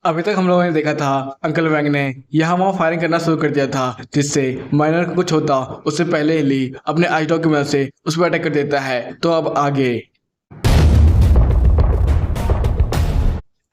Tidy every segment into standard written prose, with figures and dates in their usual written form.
अभी तक हम लोगों ने देखा था अंकल वैंग ने यहाँ वहाँ फायरिंग करना शुरू कर दिया था, जिससे माइनर को कुछ होता उससे पहले ही ली अपने आइस डॉग की मदद से उस पर अटैक कर देता है। तो अब आगे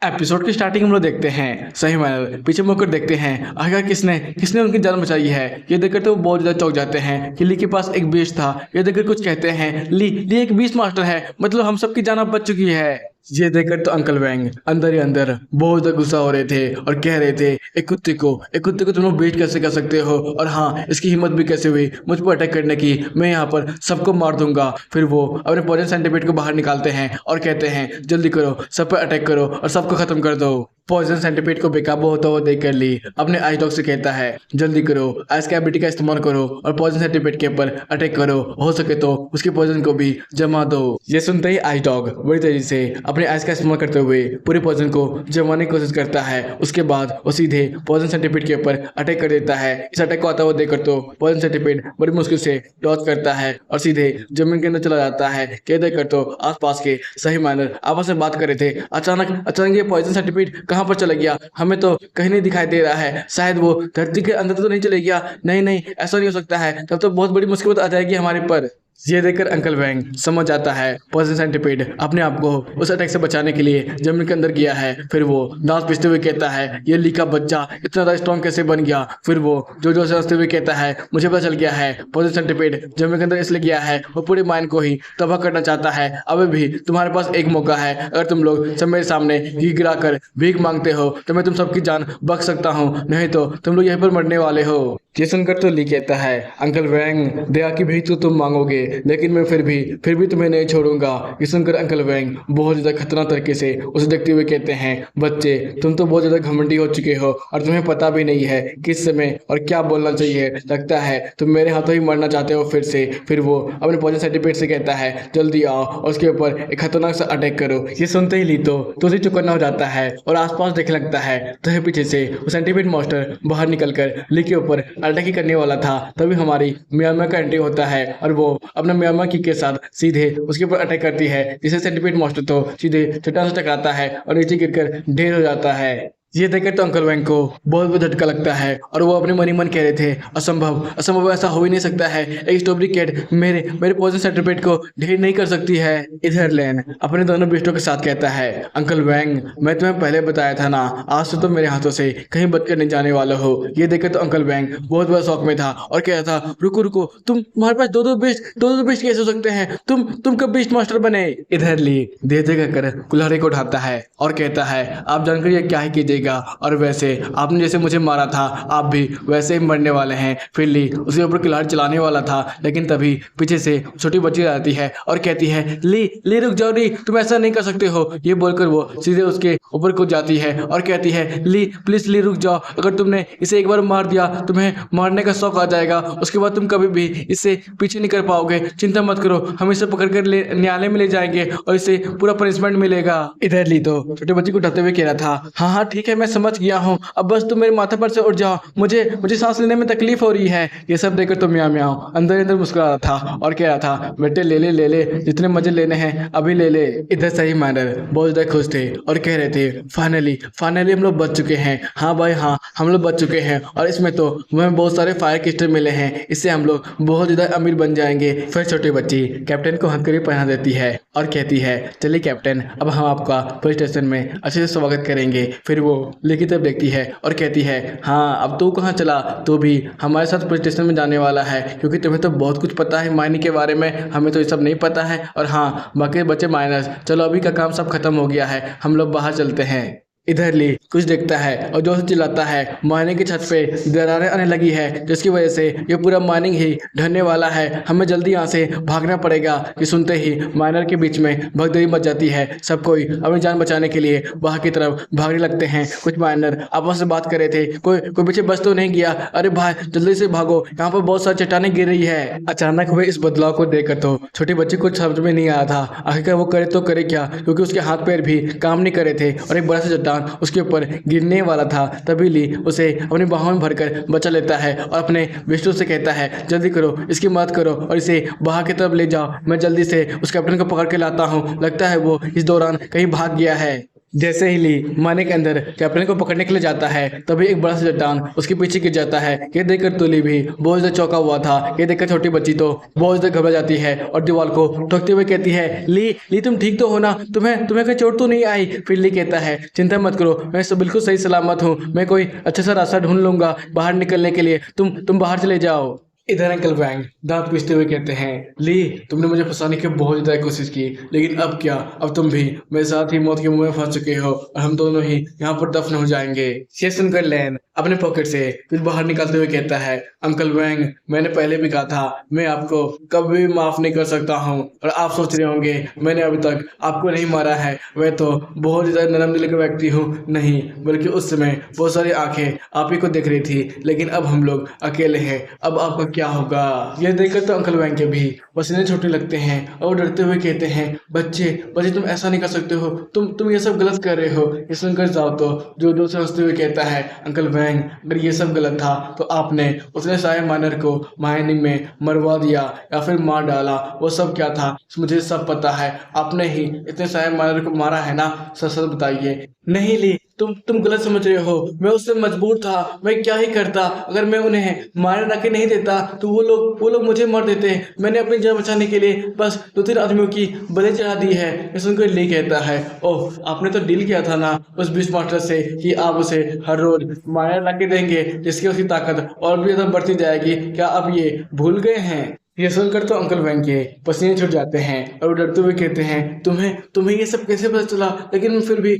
एपिसोड की स्टार्टिंग हम लोग देखते हैं सही माइनर पीछे मुड़कर देखते हैं आखिर किसने किसने उनकी जान बचाई है। ये देखकर तो वो बहुत ज्यादा चौंक जाते हैं कि ली के पास एक बीस्ट था। ये देखकर कुछ कहते हैं ली ली एक बीस्ट मास्टर है, मतलब हम सबकी जान अब बच चुकी है। ये देखकर तो अंकल वैंग अंदर ही अंदर बहुत ज्यादा गुस्सा हो रहे थे और कह रहे थे एक कुत्ते को तुम लोग बीट कैसे कर सकते हो, और हाँ इसकी हिम्मत भी कैसे हुई मुझ पर अटैक करने की, मैं यहाँ पर सबको मार दूंगा। फिर वो अपने पॉइजन सेंटीपीड को बाहर निकालते हैं और कहते हैं जल्दी करो, सब पर अटैक करो और सबको खत्म कर दो। पॉइजन सेंटीपीड को बेकाबू होता हुआ देख कर ली अपने आइस डॉग से कहता है जल्दी करो, आइस की एबिलिटी का इस्तेमाल करो और पॉइजन सेंटीपीड के ऊपर अटैक करो, हो सके तो उसके पॉइजन को भी जमा दो। ये सुनते ही आइस डॉग बड़ी तेजी से अपने आइस का इस्तेमाल करते हुए पूरे पॉइजन को जमाने की कोशिश करता है। उसके बाद वो सीधे पॉइजन सेंटीपीड के ऊपर अटैक कर देता है। इस अटैक को आता हुआ देखकर तो पॉइजन सेंटीपीड बड़ी मुश्किल से डॉज करता है और सीधे जमीन के अंदर चला जाता है। कह देखकर तो आसपास के सही माइनर आपस में बात कर रहे थे। अचानक ये पॉइजन सेंटीपीड कहाँ पर चला गया, हमें तो कहीं नहीं दिखाई दे रहा है, शायद वो धरती के अंदर तो नहीं चले गया। नहीं नहीं ऐसा नहीं हो सकता है, तब तो बहुत बड़ी मुसीबत आ जाएगी हमारे पर। ये देखकर अंकल वैंग समझ जाता है पॉइजन सेंटीपीड अपने आप को उस अटैक से बचाने के लिए जमीन के अंदर गया है। फिर वो दांत पिसते हुए कहता है ये ली का बच्चा इतना ज्यादा स्ट्रॉन्ग कैसे बन गया। फिर वो जो से हंसते हुए कहता है मुझे पता चल गया है, पॉइजन सेंटीपीड जमीन के अंदर इसलिए गया है वो पूरे माइंड को ही तबाह करना चाहता है। अभी भी तुम्हारे पास एक मौका है, अगर तुम लोग सब मेरे सामने घी गिरा कर भीख मांगते हो तो मैं तुम सबकी जान बख्श सकता हूँ, नहीं तो तुम लोग यहीं पर मरने वाले हो। ये सुनकर तो ली कहता है अंकल वैंग दया की भीख तो तुम मांगोगे, लेकिन मैं फिर भी तुम्हें नहीं छोड़ूंगा। ये सुनकर अंकल वैंग बहुत ज्यादा खतरनाक तरीके से उसे देखते हुए कहते हैं बच्चे तुम तो बहुत ज्यादा घमंडी हो चुके हो और तुम्हें पता भी नहीं है किस समय और क्या बोलना चाहिए, लगता है तुम मेरे हाथों ही मरना चाहते हो फिर से। फिर वो अपने पॉइजन सेंटीपीड से कहता है जल्दी आओ और उसके ऊपर एक खतरनाक सा अटैक करो। ये सुनते ही ली तो उसे चौकन्ना हो जाता है और आसपास देखने लगता है। तो पीछे से वो सेंटीपीड मॉन्स्टर बाहर निकलकर ली के ऊपर अटैक ही करने वाला था। तभी हमारी म्यांमार का एंट्री होता है और वो अपना म्यांमार की के साथ सीधे उसके ऊपर अटैक करती है, जिसे सेंटीपीड मॉन्स्टर तो सीधे चट्टान से टकराता है और नीचे गिरकर ढेर हो जाता है। ये देखकर तो अंकल वैंग को बहुत झटका लगता है और वो अपने मन ही मन कह रहे थे असंभव असंभव, ऐसा हो ही नहीं सकता है, एक स्ट्रॉबेरी कैट मेरे मेरे पॉइजन सेंटीपीड को ढेर नहीं कर सकती है। इधर लेन अपने दोनों बेस्टों के साथ कहता है अंकल वैंग मैं तुम्हें पहले बताया था ना, आज तो तुम मेरे हाथों से कहीं बचकर नहीं जाने वाले हो। ये देखकर तो अंकल वैंग बहुत बड़ा शौक में था और कह रहा था रुको रुको, तुम्हारे पास दो दो बेस्ट कैसे हो सकते हैं, तुम कब बेस्ट मास्टर बने। इधर ली धीरे धीरे कर कुल्हाड़ी को उठाता है और कहता है आप जानकर ये क्या ही कीजिएगा, और वैसे आपने जैसे मुझे मारा था आप भी वैसे ही मरने वाले हैं। फिर ली उसके ऊपर कुल्हाड़ी चलाने वाला था, लेकिन तभी पीछे से छोटी बच्ची आती है और कहती है ली रुक जाओ ली, तुम ऐसा नहीं कर सकते हो। ये बोलकर वो सीधे उसके ऊपर कूद जाती है और कहती है ली प्लीज ली रुक जाओ, अगर तुमने इसे एक बार मार दिया तुम्हें मारने का शौक आ जाएगा, उसके बाद तुम कभी भी इससे पीछे नहीं कर पाओगे, चिंता मत करो, हम इसे पकड़ कर न्यायालय में ले जाएंगे और इसे पूरा पनिशमेंट मिलेगा। इधर ली तो छोटे बच्चे को उठाते हुए कह रहा था हाँ ठीक है मैं समझ गया हूँ, अब बस तुम मेरे माथे पर से उठ जाओ, मुझे सांस लेने में तकलीफ हो रही है। ये सब देखकर तो म्याऊं म्याऊं अंदर अंदर मुस्कुरा रहा था और कह रहा था बेटे ले ले जितने मजे लेने हैं अभी ले ले। इधर सही माइनर बहुत ज्यादा खुश थे और कह रहे थे फाइनली हम लोग बच चुके हैं। हाँ भाई हाँ हम लोग बच चुके हैं और इसमें तो हमें बहुत सारे फायर क्रिस्टल मिले हैं, इससे हम लोग बहुत ज्यादा अमीर बन जाएंगे। फिर छोटी बच्ची कैप्टन को हथकड़ी पहना देती है और कहती है चलिए कैप्टन अब हम आपका पुलिस स्टेशन में अच्छे से स्वागत करेंगे। फिर वो लेकी तब देखती है और कहती है हाँ अब तू कहाँ चला, तू भी हमारे साथ पुलिस स्टेशन में जाने वाला है, क्योंकि तुम्हें तो बहुत कुछ पता है माइनिंग के बारे में, हमें तो ये सब नहीं पता है। और हाँ बाकी बच्चे माइनस, चलो अभी का काम सब खत्म हो गया है, हम लोग बाहर चलते हैं। इधर ली कुछ देखता है और जोर से चिल्लाता है माइनिंग की छत पे दरारें आने लगी है, जिसकी वजह से ये पूरा माइनिंग ही ढहने वाला है, हमें जल्दी यहाँ से भागना पड़ेगा। ये सुनते ही माइनर के बीच में भगदड़ी मच जाती है, सब कोई अपनी जान बचाने के लिए वहाँ की तरफ भागने लगते हैं। कुछ माइनर आपस में बात कर रहे थे, कोई पीछे बच तो नहीं गया, अरे भाई जल्दी से भागो यहाँ पर बहुत सारी चट्टानें गिर रही है। अचानक हुए इस बदलाव को देखकर तो छोटे बच्चे को समझ में नहीं आया था आखिरकार वो करे तो करे क्या, क्योंकि उसके हाथ पैर भी काम नहीं कर रहे थे और एक बड़ा सा चट्टान उसके ऊपर गिरने वाला था। तभी ली उसे अपनी बाहों में भरकर बचा लेता है और अपने विष्णु से कहता है जल्दी करो इसकी मदद करो और इसे बाहर की तरफ ले जाओ, मैं जल्दी से उस कैप्टन को पकड़ के लाता हूँ, लगता है वो इस दौरान कहीं भाग गया है। जैसे ही ली माने के अंदर कैप्टन को पकड़ने के लिए जाता है तभी एक बड़ा सा चट्टान उसके पीछे गिर जाता है। ये देखकर तुली भी बहुत ज्यादा चौंका हुआ था। ये देखकर छोटी बच्ची तो बहुत ज्यादा घबरा जाती है और दीवार को ठोकते हुए कहती है, ली तुम ठीक तो हो ना? तुम्हें तुम्हें कोई चोट तो नहीं आई? फिर ली कहता है, चिंता मत करो, मैं सब बिल्कुल सही सलामत हूँ, मैं कोई अच्छा सा रास्ता ढूंढ लूंगा बाहर निकलने के लिए, तुम बाहर चले जाओ। इधर अंकल वैंग दांत पीसते हुए कहते हैं, ली तुमने मुझे फंसाने की बहुत ज्यादा कोशिश की, लेकिन अब क्या, अब तुम भी मेरे साथ ही मौत के मुंह में फंस चुके हो और हम दोनों ही यहाँ पर दफन हो जाएंगे। ये सुनकर लैन अपने पॉकेट से कुछ बाहर निकालते हुए कहता है, अंकल वैंग मैंने पहले भी कहा था मैं आपको कभी भी माफ नहीं कर सकता हूँ। और आप सोच रहे होंगे मैंने अभी तक आपको नहीं मारा है, मैं तो बहुत ज्यादा नरम दिल का व्यक्ति हूँ। नहीं, बल्कि उस समय बहुत सारी आंखें आप ही को देख रही थी, लेकिन अब हम लोग अकेले हैं, अब आपका क्या होगा? यह देखकर तो अंकल वैंग के भी पसीने छूटने लगते हैं और वो डरते हुए कहते हैं, बच्चे बच्चे तुम ऐसा नहीं कर सकते हो, तुम ये सब गलत कर रहे हो। ये सुनकर जाओ तो जो दूर से हंसते हुए कहता है, अंकल वैंग अगर ये सब गलत था तो आपने उसने सारे माइनर को माइनिंग में मरवा दिया या फिर मार डाला, वो सब क्या था मुझे सब पता है, आपने ही इतने सारे माइनर को मारा है ना, सच सच बताइए। नहीं ली, तुम गलत समझ रहे हो, मैं उससे मजबूर था, मैं क्या ही करता, अगर मैं उन्हें मारने ला के नहीं देता तो वो लोग मुझे मार देते। मैंने अपनी जान बचाने के लिए बस 2-3 आदमियों की बलि चढ़ा दी है। ये सुनकर ली कहता है, ओह आपने तो डील किया था ना उस बीस्ट मास्टर से कि आप उसे हर रोज मारने ला के देंगे जिसकी उसकी ताकत और भी ज्यादा बढ़ती जाएगी, क्या आप ये भूल गए हैं? ये सुनकर तो अंकल वैंग के पसीने छूट जाते हैं और वो डरते हुए कहते हैं, तुम्हें ये सब कैसे पता चला? लेकिन मैं फिर भी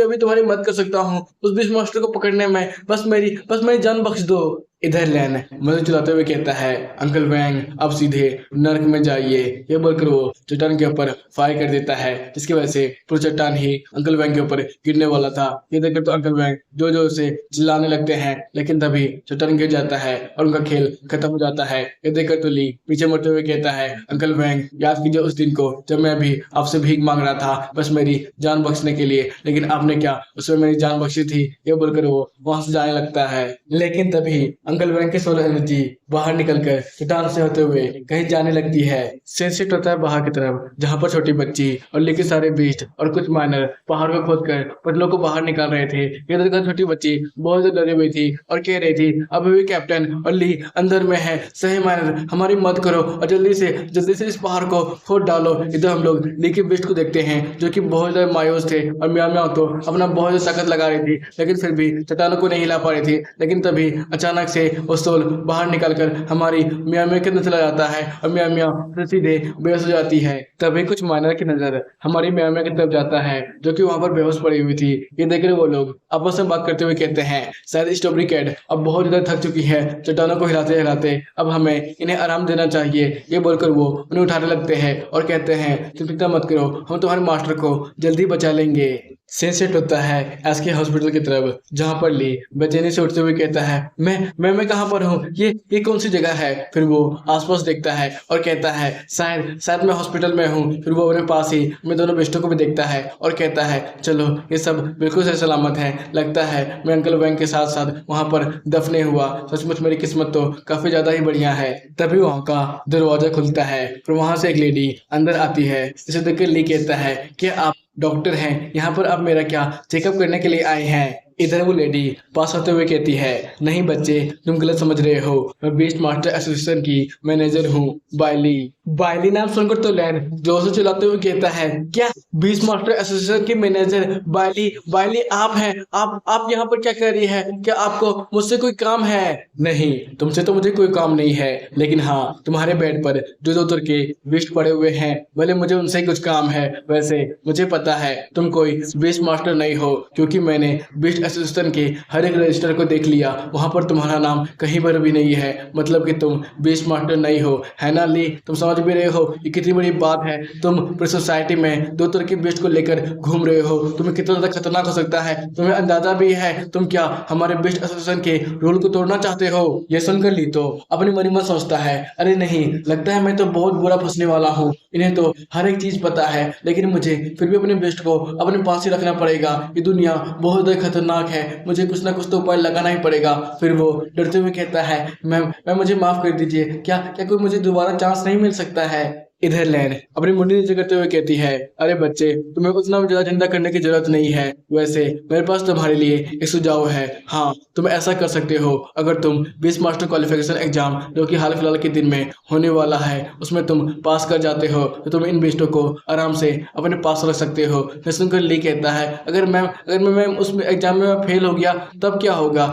अभी तुम्हारी मदद कर सकता हूँ उस बीच मास्टर को पकड़ने में, बस मेरी जान बख्श दो। इधर लैन मदद चलाते हुए कहता है, अंकल वैंग आप सीधे नर्क में जाइए। ये बोलकर वो चट्टान के ऊपर फायर कर देता है, जिसकी वजह से पूरा चट्टान ही अंकल वैंग के ऊपर गिरने वाला था। ये देखकर तो अंकल वैंग जो से चिल्लाने लगते हैं, लेकिन तभी चट्टान गिर जाता है और उनका खेल खत्म हो जाता है। ये देखकर तो ली पीछे मुड़ते हुए कहता है, अंकल वैंग याद कीजिए उस दिन को जब मैं भी आपसे भीख मांग रहा था बस मेरी जान बख्शने के लिए, लेकिन आपने क्या उसमें मेरी जान बख्शी थी? ये बोलकर वो वहां से जाने लगता है, लेकिन तभी अंकल वैंग की सोलर एनर्जी बाहर निकलकर चट्टान से होते हुए कहीं जाने लगती है। सेंस शिफ्ट होता है बाहर की तरफ, जहां पर छोटी बच्ची और लेकिन सारे बीस्ट और कुछ माइनर पहाड़ को खोदकर पटलों को बाहर निकाल रहे थे। ये देखकर छोटी बच्ची बहुत ज्यादा डरी हुई थी और कह रही थी, अभी भी कैप्टन और ली अंदर में है, सही माइनर हमारी मदद करो और जल्दी से इस पहाड़ को खोद डालो। इधर हम लोग ली के बीस्ट को देखते हैं जो कि बहुत ज्यादा मायूस थे और म्याओ म्याओ तो अपना बहुत ज्यादा ताकत लगा रही थी, लेकिन फिर भी चट्टानों को नहीं हिला पा रही थी। लेकिन तभी अचानक से वो सोल बाहर निकलकर हमारी मियाँ मियाँ के अंदर चला जाता है और मियाँ मियाँ सीधे बेहोश हो जाती है। तभी कुछ माइनर की नजर हमारी मियाँ मियाँ की तरफ जाता है जो कि वहां पर बेहोश पड़ी हुई थी। ये देखकर वो लोग आपस में बात करते हुए कहते हैं, शायद स्ट्रॉबेरी कैट अब बहुत ज्यादा थक चुकी है चट्टानों को हिलाते हिलाते, अब हमें इन्हें आराम देना चाहिए। ये बोलकर वो उन्हें उठाने लगते हैं और कहते हैं, तुम चिंता मत करो, हम तुम्हारे मास्टर को जल्दी बचा लेंगे। सेट होता है एसके हॉस्पिटल की तरफ, जहां पर ली बेचैनी से उठते हुए कहता है, मैं कहां पर हूँ, ये कौन सी जगह है? फिर वो आसपास देखता है और कहता है, शायद मैं हॉस्पिटल में हूँ। फिर वो अपने पास ही मैं दोनों बेस्टों को भी देखता है और कहता है, चलो ये सब बिल्कुल सही सलामत है, लगता है मैं अंकल वैंग के साथ साथ वहां पर दफने हुआ, सचमुच मेरी किस्मत तो काफी ज्यादा ही बढ़िया है। तभी वहां का दरवाजा खुलता है, फिर वहां से एक लेडी अंदर आती है। इसे देखकर ली कहता है, क्या आप डॉक्टर हैं? यहाँ पर आप मेरा क्या चेकअप करने के लिए आए हैं? इधर वो लेडी पास होते हुए कहती है, नहीं बच्चे तुम गलत समझ रहे हो, मैं बीस्ट मास्टर एसोसिएशन की मैनेजर हूँ, बायली नाम सुनकर तो लैन जोर से चिल्लाते हुए कहता है, क्या बीस्ट मास्टर एसोसिएशन की मैनेजर बायली आप हैं? आप यहाँ पर क्या कर रही है? क्या आपको मुझसे कोई काम है? नहीं, तुमसे तो मुझे कोई काम नहीं है, लेकिन हाँ तुम्हारे बेड पर जो दो के बीस्ट पड़े हुए हैं, भले मुझे उनसे कुछ काम है। वैसे मुझे पता है तुम कोई बीस्ट मास्टर नहीं हो, क्योंकि मैंने बीस्ट एसोसिएशन के हर एक रजिस्टर को देख लिया, वहां पर तुम्हारा नाम कहीं पर भी नहीं है, मतलब कि तुम बीस्ट मास्टर नहीं हो, है ना ली? तुम समझ भी रहे हो ये कितनी बड़ी बात है, तुम पूरी सोसाइटी में दो तरह के बीस्ट को लेकर घूम रहे हो, तुम्हें कितना ज्यादा खतरनाक हो सकता है, तुम्हें अंदाजा भी है? तुम क्या हमारे बीस्ट एसोसिएशन के रूल को तोड़ना चाहते हो? ये सुनकर ली तो अपनी मन में सोचता है, अरे नहीं, लगता है मैं तो बहुत बुरा फंसने वाला हूँ, इन्हें तो हर एक चीज पता है, लेकिन मुझे फिर भी अपने बेस्ट को अपने पास ही रखना पड़ेगा, ये दुनिया बहुत ज्यादा खतरनाक है, मुझे कुछ ना कुछ तो उपाय लगाना ही पड़ेगा। फिर वो डरते हुए कहता है, मैं मुझे माफ कर दीजिए, क्या कोई मुझे दोबारा चांस नहीं मिल सकता है? इधर लैन अपनी मुंडी नीचे करते हुए कहती है, अरे बच्चे, तुम्हें उतना भी ज्यादा चिंता करने की जरूरत नहीं है। वैसे मेरे पास तुम्हारे लिए एक सुझाव है। हाँ, तुम ऐसा कर सकते हो, अगर तुम बीस मास्टर क्वालिफिकेशन एग्जाम जो कि हाल फिलहाल के दिन में होने वाला है उसमें तुम पास कर जाते हो तो तुम इन बेस्टों को आराम से अपने पास रख सकते हो। मैं सुनकर ली कहता है, अगर मैं उस एग्जाम में फेल हो गया तब क्या होगा?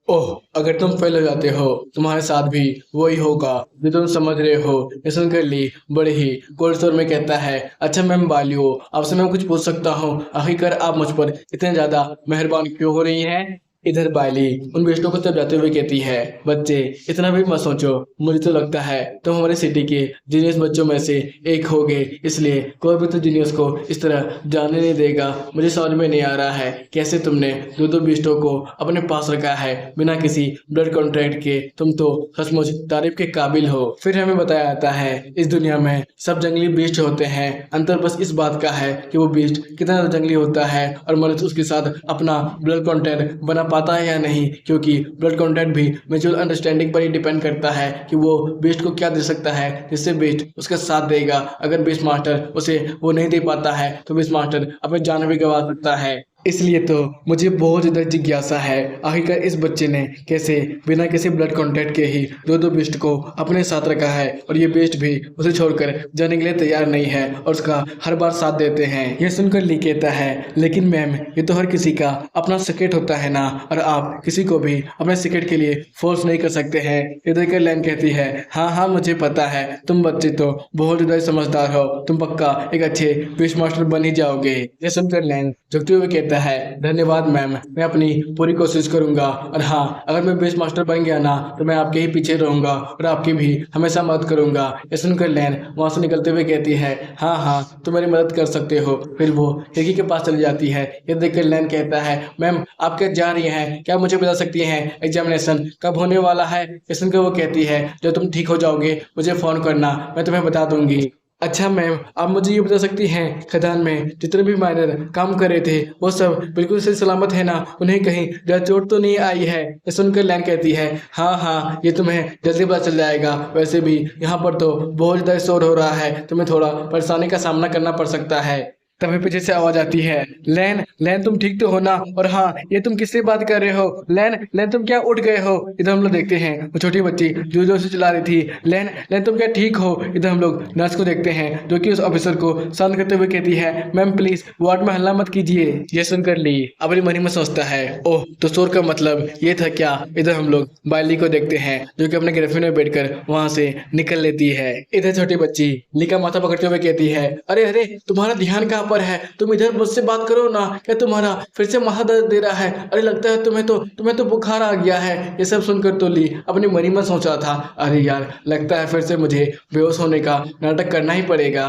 ओह, अगर तुम फेल हो जाते हो तुम्हारे साथ भी वही होगा जो तुम समझ रहे हो। ये सुनकर ली बड़े ही कोल्ड स्वर में कहता है, अच्छा मैम बालियो, आपसे मैं कुछ पूछ सकता हूँ? आखिरकार आप मुझ पर इतने ज्यादा मेहरबान क्यों हो रही हैं? इधर बाली उन बेस्टों को तब जाते हुए कहती है, बच्चे इतना भी मत सोचो, मुझे तो लगता है तुम हमारे सिटी के जीनियस बच्चों में से एक होगे, इसलिए कोई भी तो जीनियस को इस तरह जाने नहीं देगा। मुझे समझ में नहीं आ रहा है कैसे तुमने दो दो बेस्टों को अपने पास रखा है बिना किसी ब्लड कॉन्ट्रैक्ट के। तुम तो सचमुच तारीफ के काबिल हो। फिर हमें बताया जाता है इस दुनिया में सब जंगली बेस्ट होते हैं, अंतर बस इस बात का है कि वो बेस्ट कितना ज्यादा जंगली होता है और मनुष्य उसके साथ अपना ब्लड कॉन्टैक्ट बना पाता है या नहीं, क्योंकि ब्लड कॉन्टैक्ट भी म्यूचुअल अंडरस्टैंडिंग पर ही डिपेंड करता है कि वो बेस्ट को क्या दे सकता है जिससे बेस्ट उसका साथ देगा। अगर बेस्ट मास्टर उसे वो नहीं दे पाता है तो बेस्ट मास्टर अपनी जान भी गंवा सकता है। इसलिए तो मुझे बहुत ज़्यादा जिज्ञासा है, आखिरकार इस बच्चे ने कैसे बिना किसी ब्लड कॉन्टैक्ट के ही दो दो बेस्ट को अपने साथ रखा है और ये बेस्ट भी उसे छोड़कर जाने के लिए तैयार नहीं है और उसका हर बार साथ देते हैं। यह सुनकर ली कहता है, लेकिन मैम ये तो हर किसी का अपना सीक्रेट होता है ना, और आप किसी को भी अपने सीक्रेट के लिए फोर्स नहीं कर सकते हैं। ये देखकर लैन कहती है, हाँ हाँ मुझे पता है, तुम बच्चे तो बहुत ज़्यादा समझदार हो, तुम पक्का एक अच्छे बेस्ट मास्टर बन ही जाओगे। यह सुनकर लैन झुकते हुए कहता है, धन्यवाद मैम, मैं अपनी पूरी कोशिश करूंगा, और हाँ अगर मैं बेस्ट मास्टर बन गया ना तो मैं आपके ही पीछे रहूंगा और आपकी भी हमेशा मदद करूंगा। ये सुनकर लैन वहां से निकलते हुए कहती है, हाँ हाँ तुम मेरी मदद कर सकते हो। फिर वो खिड़की के पास चली जाती है। ये देखकर लैन कहता है, मैम आप क्या जा रही हैं? क्या मुझे बता सकती हैं एग्जामिनेशन कब होने वाला है? ये सुनकर वो कहती है, जब तुम ठीक हो जाओगे मुझे फोन करना, मैं तुम्हें बता दूंगी। अच्छा मैम, आप मुझे ये बता सकती हैं खदान में जितने भी माइनर काम कर रहे थे वो सब बिल्कुल सही सलामत है ना? उन्हें कहीं ज्यादा चोट तो नहीं आई है? ये सुनकर लैन कहती है, हाँ हाँ ये तुम्हें जल्दी पता चल जाएगा। वैसे भी यहाँ पर तो बहुत ज़्यादा शोर हो रहा है, तुम्हें थोड़ा परेशानी का सामना करना पड़ सकता है। तभी पीछे से आवाज आती है, लैन लैन तुम ठीक तो हो ना? और हाँ ये तुम किससे बात कर रहे हो? लैन लैन तुम क्या उठ गए हो? इधर हम लोग देखते हैं वो छोटी बच्ची जोर जोर से चिल्ला रही थी, लैन लैन तुम क्या ठीक हो? इधर हम लोग नर्स को देखते हैं जो कि उस ऑफिसर को शांत करते हुए कहती है, मैम प्लीज वार्ड में हल्ला मत कीजिए। ये सुनकर ली अपनी मनी में सोचता है, ओह तो शोर का मतलब ये था क्या? इधर हम लोग बाली को देखते हैं जो कि अपने गिरफ्तार में बैठकर वहां से निकल लेती है। इधर छोटी बच्ची ली का माथा पकड़ते हुए कहती है, अरे अरे तुम्हारा ध्यान कहाँ पर है? तुम इधर मुझसे बात करो ना, क्या तुम्हारा फिर से माथा दर्द दे रहा है? अरे लगता है तुम्हें तो बुखार आ गया है। ये सब सुनकर तो ली अपनी मनी में सोच रहा था, अरे यार लगता है फिर से मुझे बेहोश होने का नाटक करना ही पड़ेगा।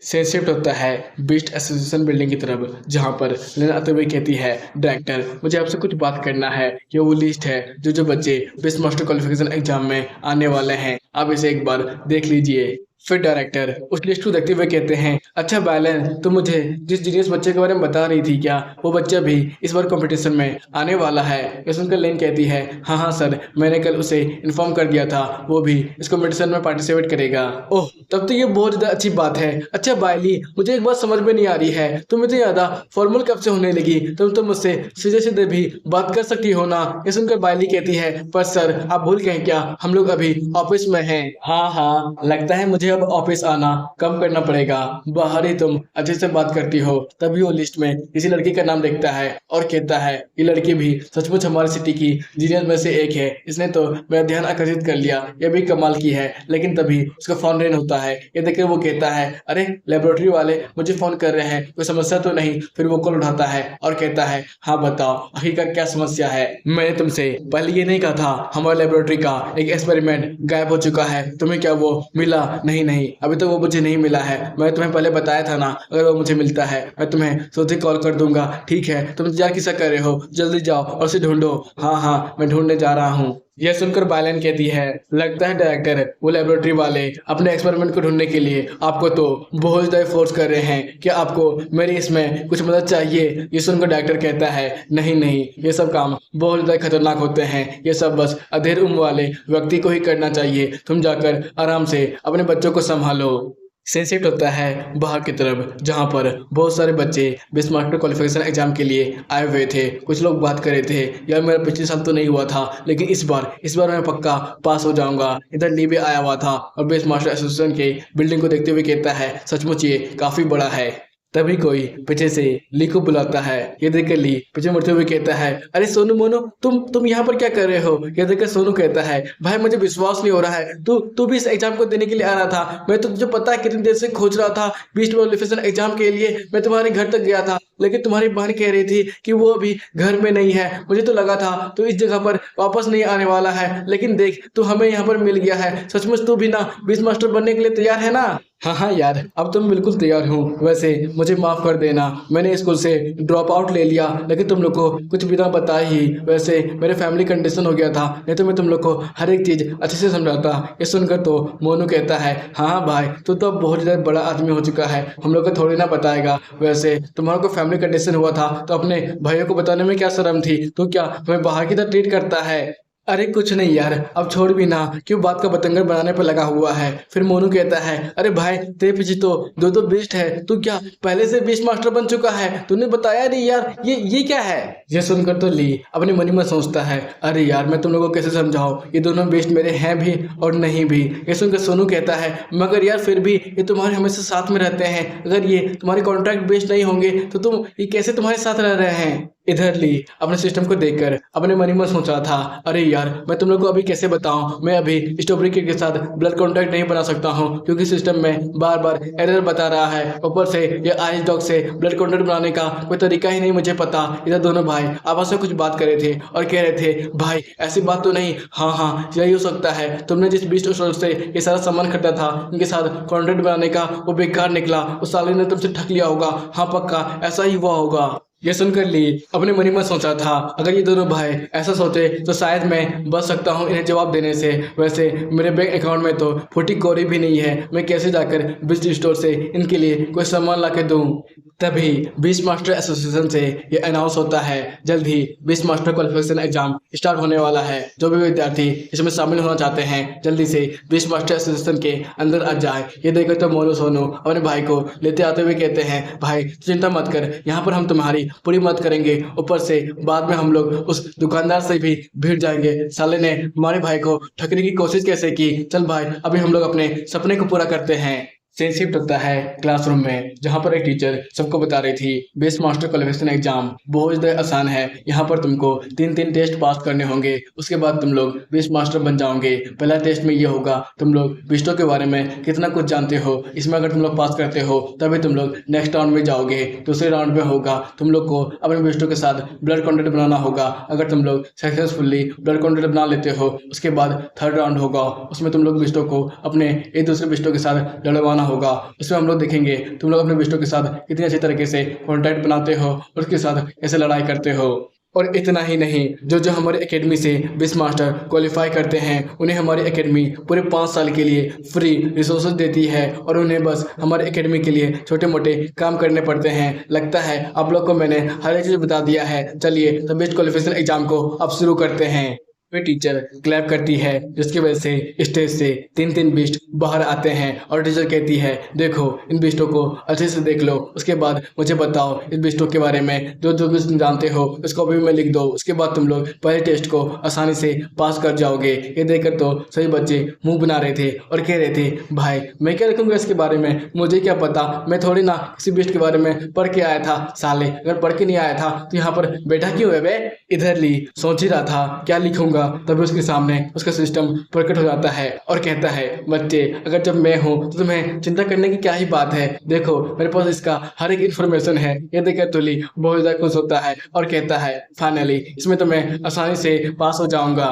से शिफ्ट होता है बीस्ट एसोसिएशन बिल्डिंग की तरफ, जहां पर लेना आते हुए कहती है, डायरेक्टर मुझे आपसे कुछ बात करना है। ये वो लिस्ट है जो जो बच्चे बेस्ट मास्टर क्वालिफिकेशन एग्जाम में आने वाले हैं, आप इसे एक बार देख लीजिए। फिर डायरेक्टर उस लिस्ट को देखते हुए कहते हैं, अच्छा बैलेंस तो मुझे जिस जीनियस बच्चे के बारे में बता रही थी क्या वो बच्चा भी इस बार कंपटीशन में आने वाला है? ये सुनकर लेन कहती है, हाँ हाँ सर, मैंने कल उसे इन्फॉर्म कर दिया था, वो भी इस कंपटीशन में पार्टिसिपेट करेगा। ओह तब तो ये बहुत ज़्यादा अच्छी बात है। अच्छा बायली, मुझे एक बात समझ में नहीं आ रही है, तुम इतनी ज़्यादा फॉर्मल कब से होने लगी? तुम तो मुझसे सीधे सीधे भी बात कर सकती हो ना? ये सुनकर बायली कहती है, पर सर आप भूल गए क्या, हम लोग अभी ऑफिस में हैं। हाँ हाँ लगता है मुझे अब ऑफिस आना कम करना पड़ेगा, बाहर ही तुम अच्छे से बात करती हो। तभी वो लिस्ट में किसी लड़की का नाम देखता है और कहता है, ये लड़की भी सचमुच हमारी सिटी की जीनियस में से एक है, इसने तो मेरा ध्यान आकर्षित कर लिया, ये भी कमाल की है। लेकिन तभी उसका फोन रिंग होता है। ये देखकर वो कहता है, अरे लेबोरेटरी वाले मुझे फोन कर रहे हैं, कोई समस्या तो नहीं? फिर वो कॉल उठाता है और कहता है, हाँ बताओ आखिरकार क्या समस्या है? मैंने तुमसे पहले ये नहीं कहा था हमारे लेबोरेटरी का एक एक्सपेरिमेंट गायब हो चुका है, तुम्हें क्या वो मिला? नहीं अभी तक वो मुझे नहीं मिला है, मैं तुम्हें पहले बताया था ना, अगर वो मुझे मिलता है मैं तुम्हें सोते कॉल कर दूंगा। ठीक है तुम इंतजार किसा कर रहे हो, जल्दी जाओ और उसे ढूंढो। हाँ हाँ मैं ढूंढने जा रहा हूँ। यह सुनकर बायलन कहती है, लगता है डायरेक्टर वो लेबोरेटरी वाले अपने एक्सपेरिमेंट को ढूंढने के लिए आपको तो बहुत ज़्यादा फोर्स कर रहे हैं। क्या आपको मेरी इसमें कुछ मदद चाहिए? ये सुनकर डायरेक्टर कहता है, नहीं नहीं, ये सब काम बहुत ज़्यादा खतरनाक होते हैं। ये सब बस अधेड़ उम्र वाले व्यक्ति को ही करना चाहिए। तुम जाकर आराम से अपने बच्चों को संभालो। सीन शिफ्ट होता है बाहर की तरफ, जहाँ पर बहुत सारे बच्चे बेस्ट मास्टर क्वालिफिकेशन एग्जाम के लिए आए हुए थे। कुछ लोग बात कर रहे थे, यार मेरा पिछले साल तो नहीं हुआ था, लेकिन इस बार मैं पक्का पास हो जाऊंगा। इधर ली भी आया हुआ था और बेस्ट मास्टर एसोसिएशन के बिल्डिंग को देखते हुए कहता है, सचमुच ये काफी बड़ा है। तभी कोई पीछे से ली को बुलाता है। ये देखकर ली पीछे मुड़ते हुए कहता है, अरे सोनू मोनू, तुम यहाँ पर क्या कर रहे हो? ये देखकर सोनू कहता है, भाई मुझे विश्वास नहीं हो रहा है, तू भी इस एग्जाम को देने के लिए आ रहा था। मैं तो तुझे पता है कितनी देर से खोज रहा था बीस्ट क्वालिफिकेशन एग्जाम के लिए। मैं तुम्हारे घर तक गया था, लेकिन तुम्हारी बहन कह रही थी कि वो अभी घर में नहीं है। मुझे तो लगा था तो इस जगह पर वापस नहीं आने वाला है, लेकिन देख तू हमें यहाँ पर मिल गया है। सचमुच तू भी ना बीस्ट मास्टर बनने के लिए तैयार है ना? हाँ हाँ यार, अब तो मैं बिल्कुल तैयार हूँ। वैसे मुझे माफ़ कर देना, मैंने स्कूल से ड्रॉप आउट ले लिया, लेकिन तुम लोग को कुछ बिना बताए ही। वैसे मेरे फैमिली कंडीशन हो गया था, नहीं तो मैं तुम लोग को हर एक चीज़ अच्छे से समझाता। ये सुनकर तो मोनू कहता है, हाँ भाई तू तो अब बहुत ज़्यादा बड़ा आदमी हो चुका है, हम लोग को थोड़ी ना बताएगा। वैसे तुम्हारा को फैमिली कंडीशन हुआ था तो अपने भाइयों को बताने में क्या शर्म थी? तो क्या हमें बाहर की तरह ट्रीट करता है? अरे कुछ नहीं यार, अब छोड़ भी ना, क्यों बात का बतंगड़ बनाने पर लगा हुआ है। फिर मोनू कहता है, अरे भाई तेरे पीछे तो दो बीस्ट है, तू क्या पहले से बीस्ट मास्टर बन चुका है? तूने बताया नहीं यार, ये क्या है? ये सुनकर तो ली अपने मन ही में सोचता है, अरे यार मैं तुम लोगों को कैसे समझाऊं, ये दोनों बेस्ट मेरे हैं भी और नहीं भी। ये सुनकर सोनू कहता है, मगर यार फिर भी ये तुम्हारे हमेशा साथ में रहते हैं, अगर ये तुम्हारे कॉन्ट्रैक्ट बेस्ड नहीं होंगे तो तुम ये कैसे तुम्हारे साथ रह रहे हैं? इधर ली अपने सिस्टम को देखकर अपने मन ही में सोच रहा था, अरे यार मैं तुम लोग को अभी कैसे बताऊं, मैं अभी स्ट्रॉबेरी के साथ ब्लड कॉन्टैक्ट नहीं बना सकता हूं, क्योंकि सिस्टम में बार बार एरर बता रहा है। ऊपर से ये आइस डॉग से ब्लड कॉन्टैक्ट बनाने का कोई तरीका ही नहीं मुझे पता। इधर दोनों भाई आपस में कुछ बात कर रहे थे और कह रहे थे, भाई ऐसी बात तो नहीं? हाँ हाँ यही हो सकता है, तुमने जिस बीस्ट स्टोर से ये सारा सामान खरीदा था उनके साथ कॉन्टैक्ट बनाने का वो बेकार निकला, उस साले ने तुमसे ठग लिया होगा। हाँ पक्का ऐसा ही हुआ होगा। ये सुनकर ली अपने मन ही में सोचा था, अगर ये दोनों भाई ऐसा सोचे तो शायद मैं बच सकता हूँ इन्हें जवाब देने से। वैसे मेरे बैंक अकाउंट में तो फुटी कौड़ी भी नहीं है, मैं कैसे जाकर बिजली स्टोर से इनके लिए कोई सामान ला के दूँ? तभी बीस्ट मास्टर एसोसिएशन से ये अनाउंस होता है, जल्द ही beast master qualification exam start होने वाला है। जो भी विद्यार्थी इसमें शामिल होना चाहते हैं जल्दी से बीस्ट मास्टर एसोसिएशन के अंदर आ जाए। ये देखकर तो मोनू सोनू अपने भाई को लेते आते हुए कहते हैं, भाई चिंता मत कर, यहाँ पर हम तुम्हारी पूरी मदद करेंगे। ऊपर से बाद में हम लोग उस दुकानदार से भी भिड़ जाएंगे, साले ने हमारे भाई को ठगने की कोशिश कैसे की। चल भाई अभी हम लोग अपने सपने को पूरा करते हैं। सीन शिफ्ट होता है क्लासरूम में, जहाँ पर एक टीचर सबको बता रही थी, बेस्ट मास्टर क्वालिफिकेशन एग्जाम बहुत ज़्यादा आसान है। यहाँ पर तुमको तीन टेस्ट पास करने होंगे, उसके बाद तुम लोग बेस्ट मास्टर बन जाओगे। पहला टेस्ट में ये होगा, तुम लोग बेस्टों के बारे में कितना कुछ जानते हो। इसमें अगर तुम लोग पास करते हो तभी तुम लोग नेक्स्ट राउंड में जाओगे। दूसरे राउंड में होगा, तुम लोग को अपने बेस्टों के साथ ब्लड कॉन्टैक्ट बनाना होगा। अगर तुम लोग सक्सेसफुली ब्लड कॉन्टैक्ट बना लेते हो, उसके बाद थर्ड राउंड होगा, उसमें तुम लोग बेस्टों को अपने एक दूसरे बेस्टों के साथ लड़वाना होगा। उसमें हम लोग देखेंगे तुम लोग अपने बेस्टों के साथ कितनी अच्छी तरीके से कॉन्टैक्ट बनाते हो और उसके साथ कैसे लड़ाई करते हो। और इतना ही नहीं, जो जो हमारे एकेडमी से बेस्ट मास्टर क्वालिफाई करते हैं उन्हें हमारी एकेडमी पूरे 5 साल के लिए फ्री रिसोर्सेज देती है और उन्हें बस हमारे एकेडमी के लिए छोटे मोटे काम करने पड़ते हैं। लगता है आप लोग को मैंने हर एक चीज़ बता दिया है, चलिए तो बेस्ट क्वालिफिकेशन एग्जाम को अब शुरू करते हैं। वे टीचर क्लैप करती है, जिसकी वजह से स्टेज से तीन बीस्ट बाहर आते हैं और टीचर कहती है, देखो इन बीस्टों को अच्छे से देख लो, उसके बाद मुझे बताओ इस बीस्टों के बारे में, जो जो कुछ जानते हो उसको भी में लिख दो। उसके बाद तुम लोग पहले टेस्ट को आसानी से पास कर जाओगे। ये देखकर तो सभी बच्चे मुंह बना रहे थे और कह रहे थे, भाई मैं क्या लिखूंगा इसके बारे में, मुझे क्या पता, मैं थोड़ी ना किसी बीस्ट के बारे में पढ़ के आया था। साले अगर पढ़ के नहीं आया था तो यहाँ पर बैठा क्यों है बे? इधर ली सोच ही रहा था क्या लिखूंगा, तभी उसके सामने उसका सिस्टम प्रकट हो जाता है और कहता है, बच्चे अगर जब मैं हूँ तो तुम्हें चिंता करने की क्या ही बात है, देखो मेरे पास इसका हर एक इन्फॉर्मेशन है। ये देखकर तुली बहुत ज्यादा खुश होता है और कहता है, फाइनली इसमें तो मैं आसानी से पास हो जाऊंगा।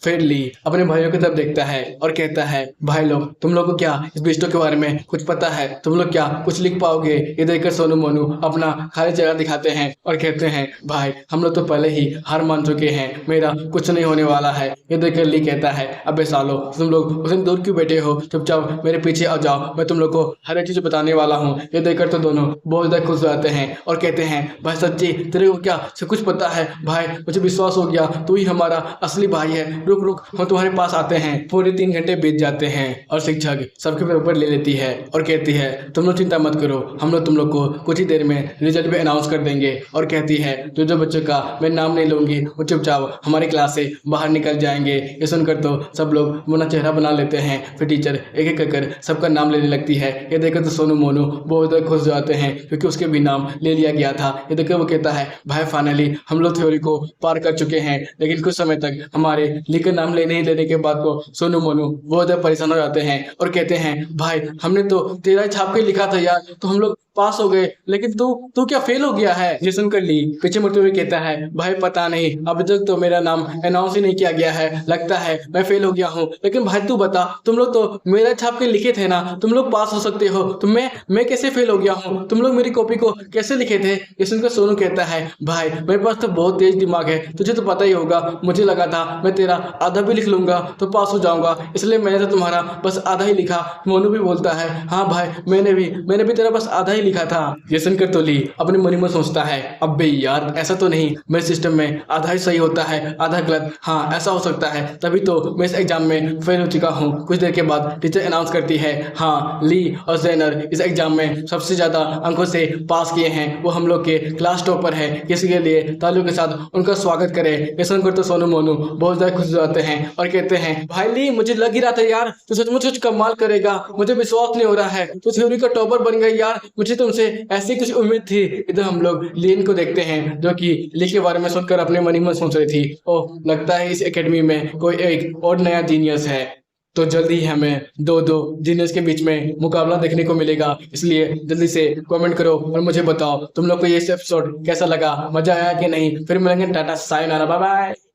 फिर ली अपने भाइयों की तरफ देखता है और कहता है, भाई लोग तुम लोग को क्या इस बिस्टो के बारे में कुछ पता है? तुम लोग क्या कुछ लिख पाओगे? ये देखकर सोनू मोनू अपना खाली जगह दिखाते हैं और कहते हैं, भाई हम लोग तो पहले ही हार मान चुके हैं, मेरा कुछ नहीं होने वाला है। ये देखकर ली कहता है, अबे सालो तुम लोग उसे दूर क्यों बैठे हो? चुपचाप मेरे पीछे आ जाओ, मैं तुम लोग को हर एक चीज बताने वाला हूँ। ये देखकर तो दोनों बहुत ज्यादा खुश हो जाते हैं और कहते हैं, भाई सच्ची तेरे को क्या सब कुछ पता है? भाई मुझे विश्वास हो गया, तू ही हमारा असली भाई है। रुक रुक हम तुम्हारे पास आते हैं। पूरे 3 घंटे बीत जाते हैं और शिक्षक सबके पेपर ले लेती है और कहती है, तुम लोग चिंता मत करो, हम लोग तुम लोग को कुछ ही देर में रिजल्ट भी अनाउंस कर देंगे। और कहती है, जो जो बच्चों का मैं नाम नहीं लूंगी वो चुपचाप हमारी क्लास से बाहर निकल जाएंगे। ये सुनकर तो सब लोग अपना चेहरा बना लेते हैं। फिर टीचर एक एक कर सबका नाम लेने लगती है। ये देखकर तो सोनू मोनू बहुत ज़्यादा खुश हो जाते हैं क्योंकि उसके भी नाम ले लिया गया था। ये देखकर वो कहता है, भाई फाइनली हम लोग थ्योरी को पार कर चुके हैं। लेकिन कुछ समय तक हमारे ली का नाम लेने ही लेने के बाद को सोनू मोनू बहुत ज़्यादा परेशान हो जाते हैं और कहते हैं, भाई हमने तो तेरा छाप के लिखा था यार, तो हम लोग पास हो गए, लेकिन तू तू क्या फेल हो गया है? ये सुनकर ली पीछे मुड़ते हुए कहता है, भाई पता नहीं, अभी तक तो मेरा नाम अनाउंस ही नहीं किया गया है, लगता है मैं फेल हो गया हूँ। लेकिन भाई तू बता, तुम लोग तो मेरा छाप के लिखे थे ना, तुम लोग पास हो सकते हो, तो मैं कैसे फेल हो गया हूँ? तुम लोग मेरी कॉपी को कैसे लिखे थे? ये सुनकर सोनू कहता है, भाई मेरे पास तो बहुत तेज दिमाग है, तुझे तो पता ही होगा, मुझे लगा था मैं तेरा आधा भी लिख लूंगा तो पास हो जाऊंगा, इसलिए मैंने तो तुम्हारा बस आधा ही लिखा। मोनू भी बोलता है, हाँ भाई मैंने भी तेरा बस आधा ही लिखा था। ये सुनकर तो ली अपने मन में सोचता है, अबे यार ऐसा तो नहीं, मेरे सिस्टम में आधा ही सही होता है आधा गलत, हाँ ऐसा हो सकता है, तभी तो मैं इस एग्जाम में फेल हो चुका हूँ। कुछ देर के बाद टीचर अनाउंस करती है, हाँ ली और जैनर इस एग्जाम में सबसे ज्यादा अंकों से पास किए हैं, वो हम लोग के क्लास टॉपर है, इसके लिए तालियों के साथ उनका स्वागत करें। ये सुनकर तो सोनू मोनू बहुत ज्यादा खुश हो जाते हैं और कहते हैं, भाई ली मुझे लग ही रहा था यार तू सचमुच कुछ कमाल करेगा, मुझे विश्वास नहीं हो रहा है, तू थ्योरी का टॉपर बन गई यार, मुझे तुमसे ऐसी कुछ उम्मीद थी। इधर हम लोग लीन को देखते हैं जो कि ली के बारे में सुनकर अपने मन ही मन सोच रही थी, ओह लगता है इस एकेडमी में कोई एक और नया जीनियस है। तो जल्दी ही हमें दो जीनियस के बीच में मुकाबला देखने को मिलेगा, इसलिए जल्दी से कमेंट करो और मुझे बताओ तुम लोग को ये एपिसोड कैसा लगा, मजा आया कि नहीं। फिर मिलेंगे, टाटा सायोनारा, बाय बाय।